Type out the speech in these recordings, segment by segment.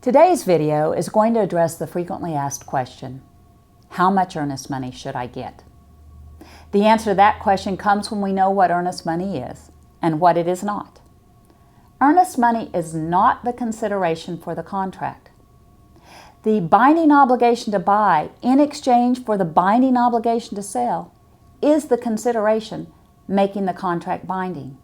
Today's video is going to address the frequently asked question, how much earnest money should I get? The answer to that question comes when we know what earnest money is and what it is not. Earnest money is not the consideration for the contract. The binding obligation to buy in exchange for the binding obligation to sell is the consideration making the contract binding.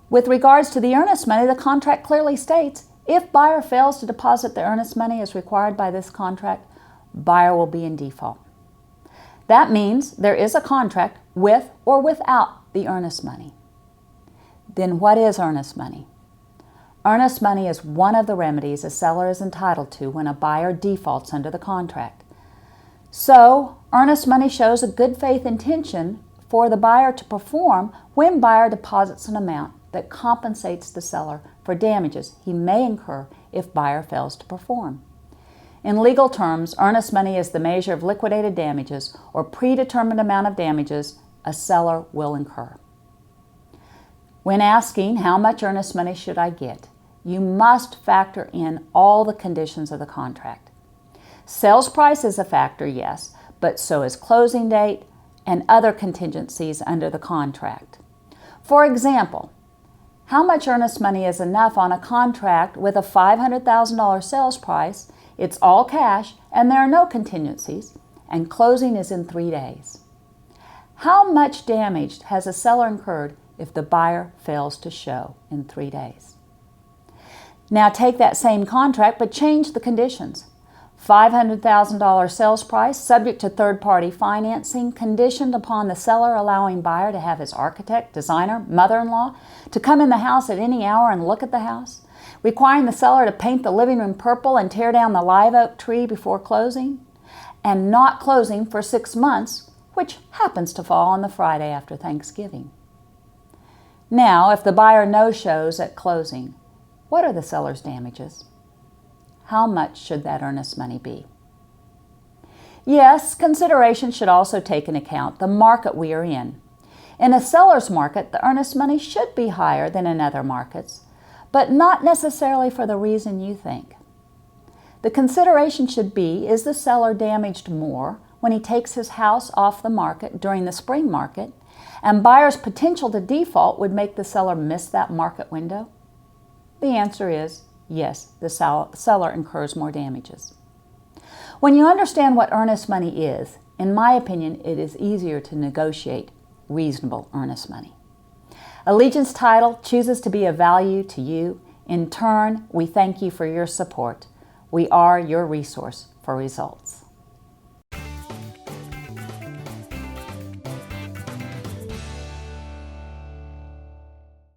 With regards to the earnest money, the contract clearly states if buyer fails to deposit the earnest money as required by this contract, buyer will be in default. That means there is a contract with or without the earnest money. Then what is earnest money? Earnest money is one of the remedies a seller is entitled to when a buyer defaults under the contract. So, earnest money shows a good faith intention for the buyer to perform when buyer deposits an amount that compensates the seller for damages he may incur if buyer fails to perform. In legal terms, earnest money is the measure of liquidated damages or predetermined amount of damages a seller will incur. When asking how much earnest money should I get, you must factor in all the conditions of the contract. Sales price is a factor, yes, but so is closing date and other contingencies under the contract. For example, how much earnest money is enough on a contract with a $500,000 sales price, it's all cash, and there are no contingencies, and closing is in 3 days? How much damage has a seller incurred if the buyer fails to show in 3 days? Now take that same contract, but change the conditions. $500,000 sales price, subject to third-party financing, conditioned upon the seller allowing buyer to have his architect, designer, mother-in-law to come in the house at any hour and look at the house, requiring the seller to paint the living room purple and tear down the live oak tree before closing, and not closing for 6 months, which happens to fall on the Friday after Thanksgiving. Now, if the buyer no-shows at closing, what are the seller's damages? How much should that earnest money be? Yes, consideration should also take into account the market we are in. In a seller's market, the earnest money should be higher than in other markets, but not necessarily for the reason you think. The consideration should be, is the seller damaged more when he takes his house off the market during the spring market, and buyer's potential to default would make the seller miss that market window? The answer is yes, the seller incurs more damages. When you understand what earnest money is, in my opinion, it is easier to negotiate reasonable earnest money. Allegiance Title chooses to be of value to you. In turn, we thank you for your support. We are your resource for results.